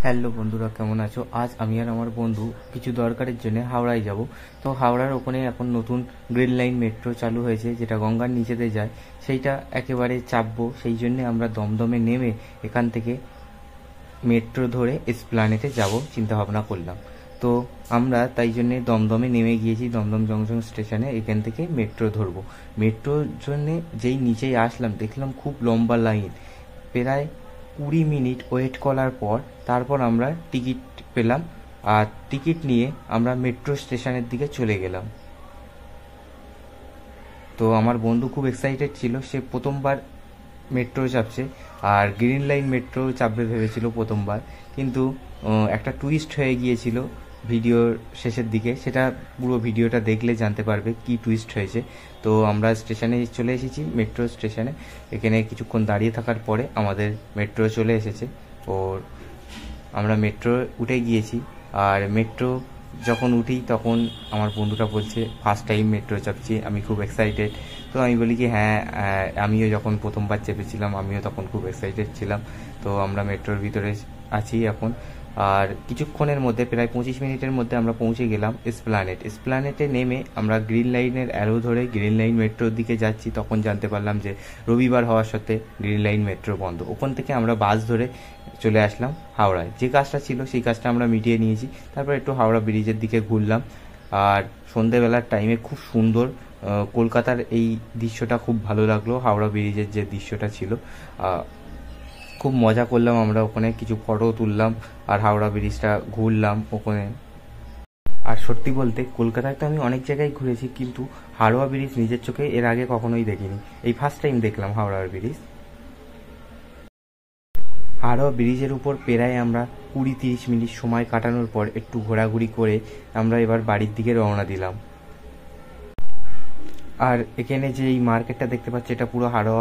Hello বন্ধুরা, কেমন আছো? আজ আমি আর আমার বন্ধু কিছু দরকারের জন্য হাওড়ায় যাব। তো হাওড়ার ওখানে এখন নতুন গ্রিন লাইন মেট্রো চালু হয়েছে, যেটা গঙ্গার নিচেতে যায়। সেইটা একেবারে চাপবো, সেই জন্যে আমরা দমদমে নেমে এখান থেকে মেট্রো ধরে এসপ্ল্যানেডে যাব চিন্তা ভাবনা করলাম। তো আমরা তাই জন্যে দমদমে নেমে গিয়েছি, দমদম জংশন স্টেশনে। এখান থেকে মেট্রো ধরবো। মেট্রোর জন্যে যেই নিচেই আসলাম, দেখলাম খুব লম্বা লাইন। প্রায় 20 মিনিট ওয়েট করার পর তারপর আমরা টিকিট পেলাম। আর টিকিট নিয়ে আমরা মেট্রো স্টেশনের দিকে চলে গেলাম। তো আমার বন্ধু খুব এক্সাইটেড ছিল, সে প্রথমবার মেট্রো চাপছে। আর গ্রিন লাইন মেট্রো চাপবে ভেবেছিল প্রথমবার, কিন্তু একটা টুইস্ট হয়ে গিয়েছিল ভিডিওর শেষের দিকে। সেটা পুরো ভিডিওটা দেখলে জানতে পারবে কি টুইস্ট হয়েছে। তো আমরা স্টেশনে চলে এসেছি, মেট্রো স্টেশনে। এখানে কিছুক্ষণ দাঁড়িয়ে থাকার পরে আমাদের মেট্রো চলে এসেছে। ওর আমরা মেট্রো উঠে গিয়েছি। আর মেট্রো যখন উঠি তখন আমার বন্ধুটা বলছে ফার্স্ট টাইম মেট্রো চাপছি, আমি খুব এক্সাইটেড। তো আমি বলি কি হ্যাঁ, আমিও যখন প্রথমবার চেপেছিলাম আমিও তখন খুব এক্সাইটেড ছিলাম। তো আমরা মেট্রোর ভিতরে আছি এখন। আর কিছুক্ষণের মধ্যে, প্রায় 25 মিনিটের মধ্যে আমরা পৌঁছে গেলাম এসপ্ল্যানেডে নেমে আমরা গ্রিন লাইনের অ্যারো ধরে গ্রিন লাইন মেট্রোর দিকে যাচ্ছি। তখন জানতে পারলাম যে রবিবার হওয়ার সাথে গ্রিন লাইন মেট্রো বন্ধ। ওখান থেকে আমরা বাস ধরে চলে আসলাম হাওড়ায়। যে কাজটা ছিল সেই কাজটা আমরা মিটিয়ে নিয়েছি। তারপর একটু হাওড়া ব্রিজের দিকে ঘুরলাম। আর সন্ধেবেলার টাইমে খুব সুন্দর কলকাতার এই দৃশ্যটা খুব ভালো লাগলো। হাওড়া ব্রিজের যে দৃশ্যটা ছিল, খুব মজা করলাম আমরা ওখানে, কিছু ফটো তুললাম আর হাওড়া ব্রিজটা ঘুরলাম ওখানে। আর সত্যি বলতে কলকাতায় তো আমি অনেক জায়গায় ঘুরেছি, কিন্তু হাওড়া ব্রিজ নিজের চোখে এর আগে কখনোই দেখিনি। এই ফার্স্ট টাইম দেখলাম হাওড়া ব্রিজ। হাওড়া ব্রিজের উপর প্রায় আমরা 20-30 মিনিট সময় কাটানোর পর একটু ঘোরাঘুরি করে আমরা এবার বাড়ির দিকে রওনা দিলাম। আর এখানে যে এই মার্কেটটা দেখতে পাচ্ছি, এটা পুরো হাওড়া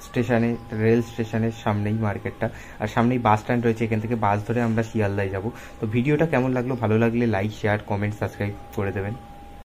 স্টেশনে, রেল স্টেশনের সামনেই মার্কেটটা। আর সামনেই বাস স্ট্যান্ড রয়েছে, এখান থেকে বাস ধরে আমরা শিয়ালদায় যাব। তো ভিডিওটা কেমন লাগলো? ভালো লাগলে লাইক, শেয়ার, কমেন্ট, সাবস্ক্রাইব করে দেবেন।